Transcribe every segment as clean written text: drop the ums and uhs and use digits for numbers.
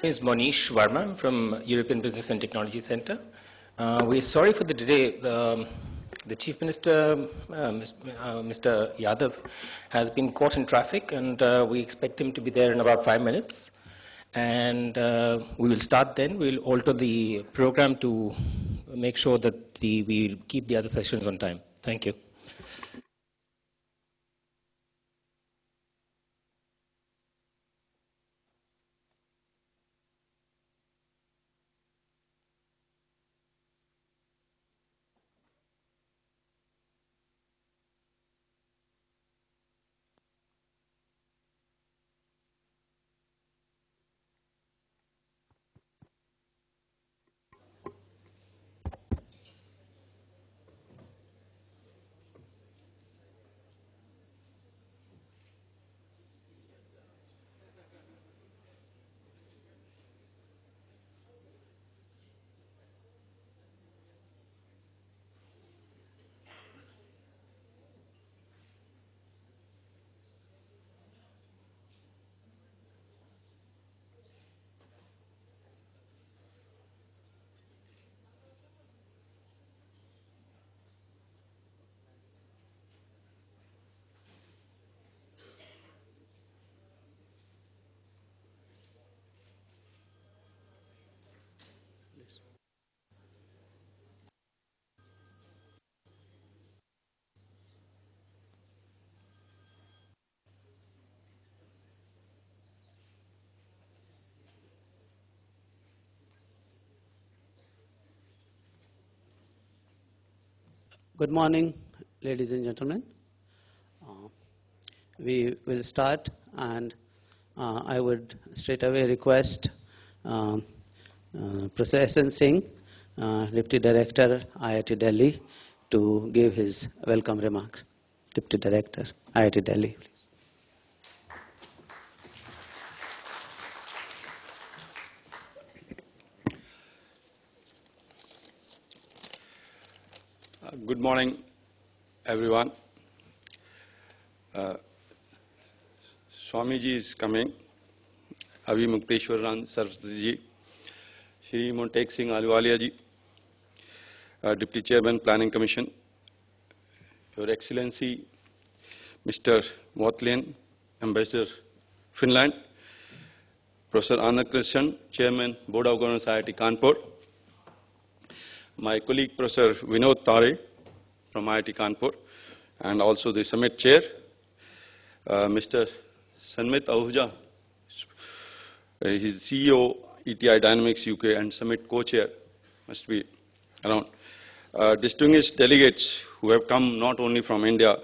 Is Monish Varma from European Business and Technology Center. We're sorry for the delay. The Chief Minister, Mr. Yadav, has been caught in traffic, and we expect him to be there in about 5 minutes. And we will start then. We'll alter the program to make sure that we keep the other sessions on time. Thank you. Good morning, ladies and gentlemen. We will start, and I would straight away request Professor S.N. Singh, Deputy Director, IIT Delhi, to give his welcome remarks. Deputy Director, IIT Delhi, please. Good morning, everyone. Swamiji is coming. Avi Mukteshwaran Saraswati ji, Shri Montek Singh Ahluwalia ji, Deputy Chairman, Planning Commission, Your Excellency, Mr. Watlin, Ambassador, Finland, Professor Anand Krishnan, Chairman, Board of Governors, IIT Kanpur, my colleague Professor Vinod Tare from IIT Kanpur, and also the summit chair, Mr. Sanmit Ahuja, he is CEO ETI Dynamics UK and summit co-chair, must be around. Distinguished delegates who have come not only from India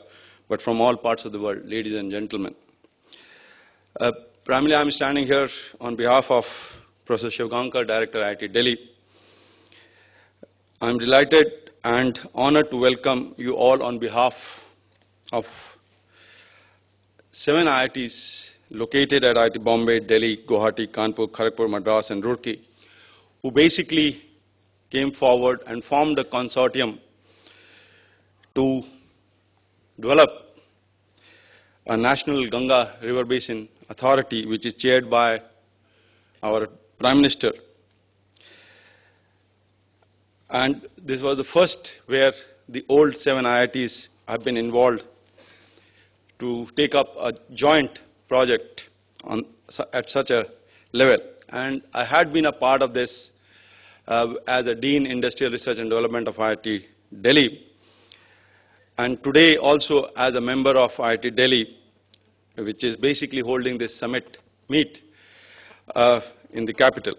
but from all parts of the world, ladies and gentlemen. Primarily I am standing here on behalf of Professor Shivgankar, Director IIT Delhi. I am delighted and honored to welcome you all on behalf of 7 IITs located at IIT Bombay, Delhi, Guwahati, Kanpur, Kharagpur, Madras and Roorkee, who basically came forward and formed a consortium to develop a national Ganga River Basin Authority, which is chaired by our Prime Minister. And this was the first where the old 7 IITs have been involved to take up a joint project at such a level. And I had been a part of this as a Dean Industrial Research and Development of IIT Delhi. And today also as a member of IIT Delhi, which is basically holding this summit meet in the capital.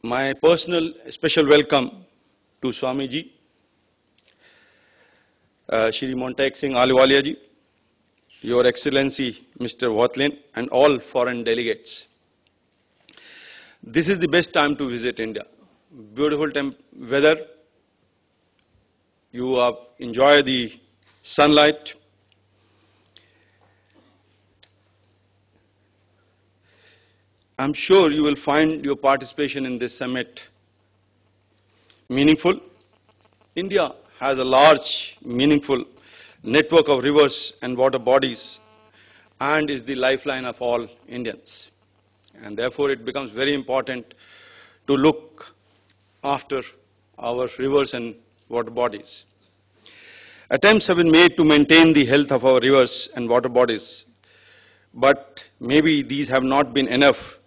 My personal special welcome to Swamiji, Shri Montek Singh Ahluwalia ji, Your Excellency Mr. Watlin, and all foreign delegates. This is the best time to visit India. Beautiful weather. You enjoy the sunlight. I'm sure you will find your participation in this summit meaningful. India has a large, meaningful network of rivers and water bodies and is the lifeline of all Indians. And therefore, it becomes very important to look after our rivers and water bodies. Attempts have been made to maintain the health of our rivers and water bodies, but maybe these have not been enough.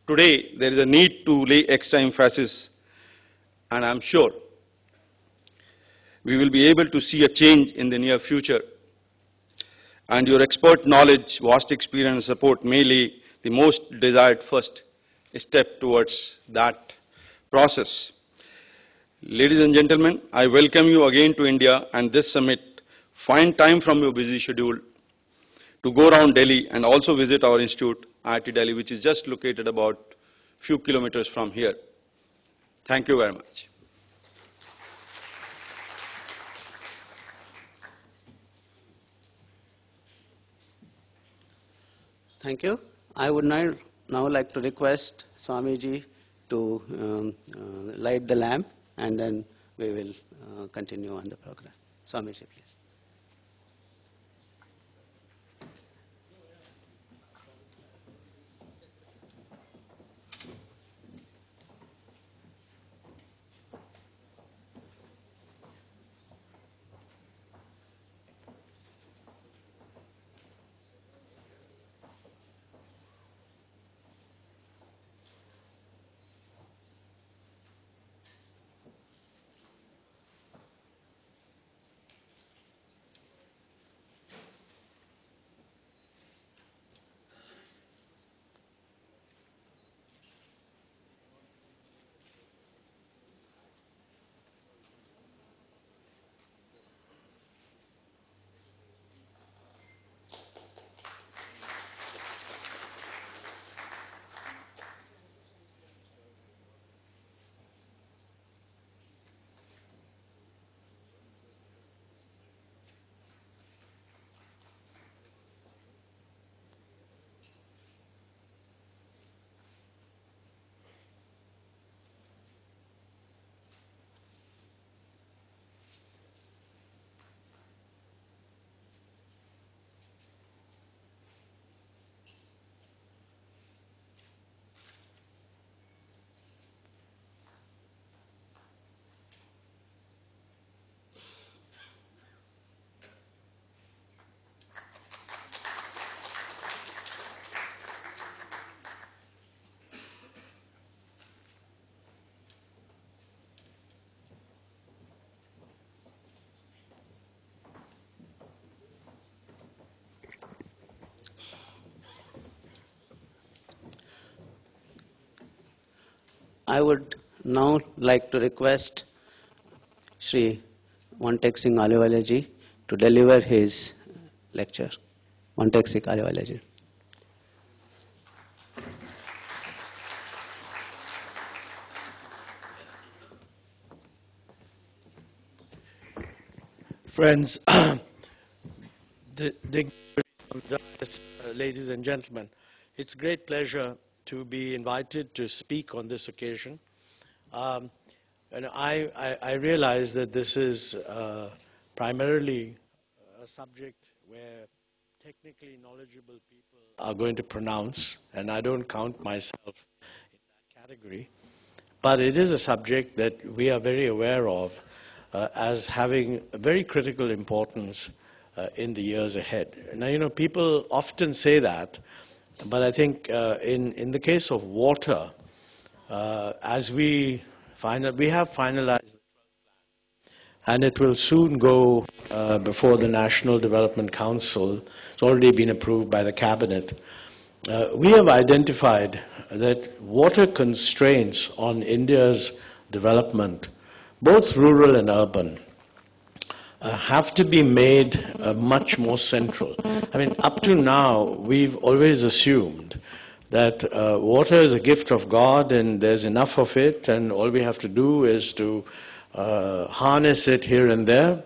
Today, there is a need to lay extra emphasis, and I'm sure we will be able to see a change in the near future. And your expert knowledge, vast experience, and support may lay the most desired first step towards that process. Ladies and gentlemen, I welcome you again to India and this summit. Find time from your busy schedule to go around Delhi and also visit our institute, IIT Delhi, which is just located about a few kilometers from here. Thank you very much. Thank you. I would now like to request Swamiji to light the lamp, and then we will continue on the program. Swamiji, please. I would now like to request Shri Montek Singh Aliwala ji to deliver his lecture. Montek Singh Aliwala ji. Friends, ladies and gentlemen, it's a great pleasure to be invited to speak on this occasion. And I realize that this is primarily a subject where technically knowledgeable people are going to pronounce, and I don't count myself in that category. But it is a subject that we are very aware of as having a very critical importance in the years ahead. Now, you know, people often say that, but I think in the case of water, as we have finalized the 12th plan, and it will soon go before the National Development Council. It's already been approved by the Cabinet. We have identified that water constraints on India's development, both rural and urban, have to be made much more central. I mean, up to now, we've always assumed that water is a gift of God and there's enough of it, and all we have to do is to harness it here and there.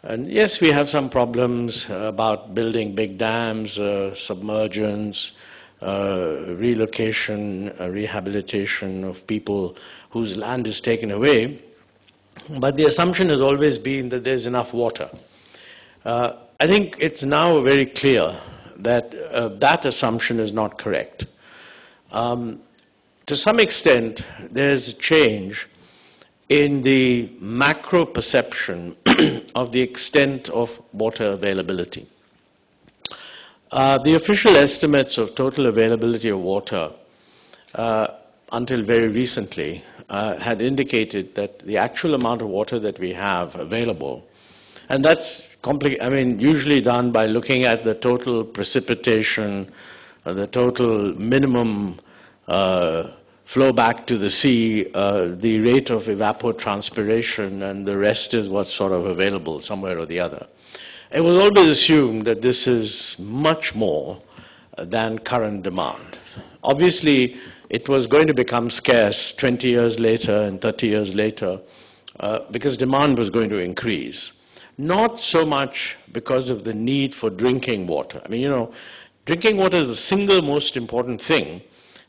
And yes, we have some problems about building big dams, submergence, relocation, rehabilitation of people whose land is taken away. But the assumption has always been that there's enough water. I think it's now very clear that that assumption is not correct. To some extent, there's a change in the macro perception of the extent of water availability. The official estimates of total availability of water until very recently had indicated that the actual amount of water that we have available, and that's usually done by looking at the total precipitation, the total minimum flow back to the sea, the rate of evapotranspiration, and the rest is what's sort of available somewhere or the other. It was always assumed that this is much more than current demand. Obviously, it was going to become scarce 20 years later and 30 years later because demand was going to increase. Not so much because of the need for drinking water. I mean, drinking water is the single most important thing,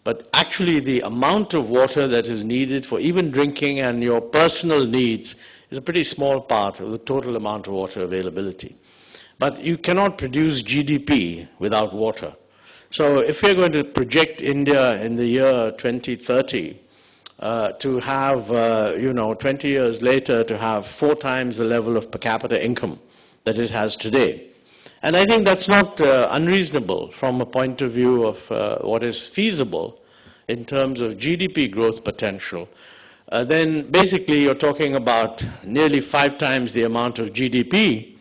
but actually the amount of water that is needed for even drinking and your personal needs is a pretty small part of the total amount of water availability. But you cannot produce GDP without water. So if we're going to project India in the year 2030 to have, 20 years later to have 4 times the level of per capita income that it has today. And I think that's not unreasonable from a point of view of what is feasible in terms of GDP growth potential. Then basically you're talking about nearly 5 times the amount of GDP,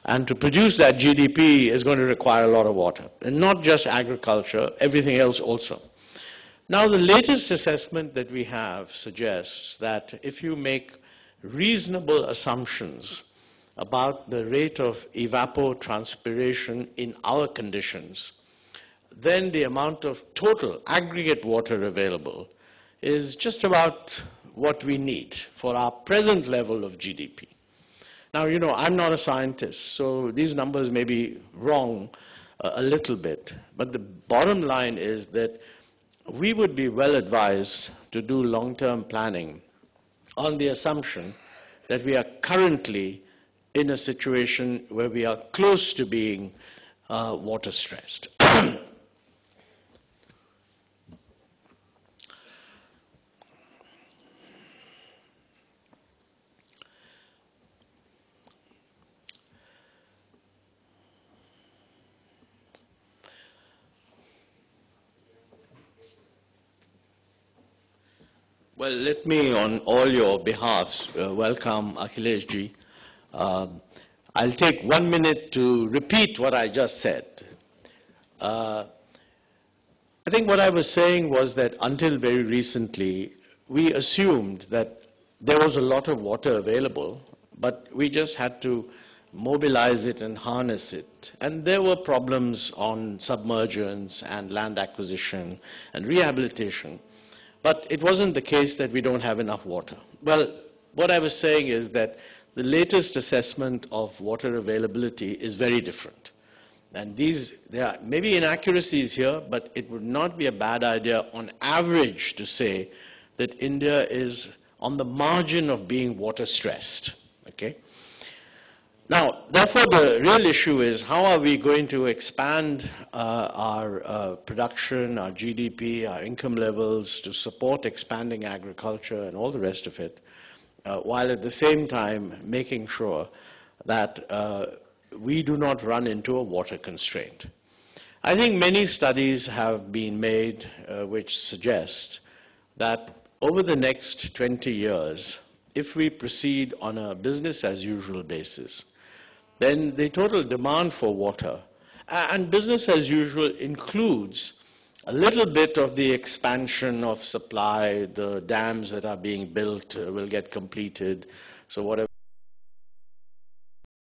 and to produce that GDP is going to require a lot of water. And not just agriculture, everything else also. Now, the latest assessment that we have suggests that if you make reasonable assumptions about the rate of evapotranspiration in our conditions, then the amount of total aggregate water available is just about what we need for our present level of GDP. Now, I'm not a scientist, so these numbers may be wrong a little bit, but the bottom line is that we would be well advised to do long-term planning on the assumption that we are currently in a situation where we are close to being water stressed. Well, let me, on all your behalfs, welcome Akhilesh ji. I'll take 1 minute to repeat what I just said. I think what I was saying was that until very recently, we assumed that there was a lot of water available, but we just had to mobilize it and harness it. And there were problems on submergence and land acquisition and rehabilitation. But it wasn't the case that we don't have enough water. Well, what I was saying is that the latest assessment of water availability is very different. And there are maybe inaccuracies here, but it would not be a bad idea on average to say that India is on the margin of being water stressed. Okay? Now, therefore, the real issue is how are we going to expand our production, our GDP, our income levels to support expanding agriculture and all the rest of it, while at the same time making sure that we do not run into a water constraint. I think many studies have been made which suggest that over the next 20 years, if we proceed on a business as usual basis, then the total demand for water, and business as usual includes a little bit of the expansion of supply, the dams that are being built will get completed, so whatever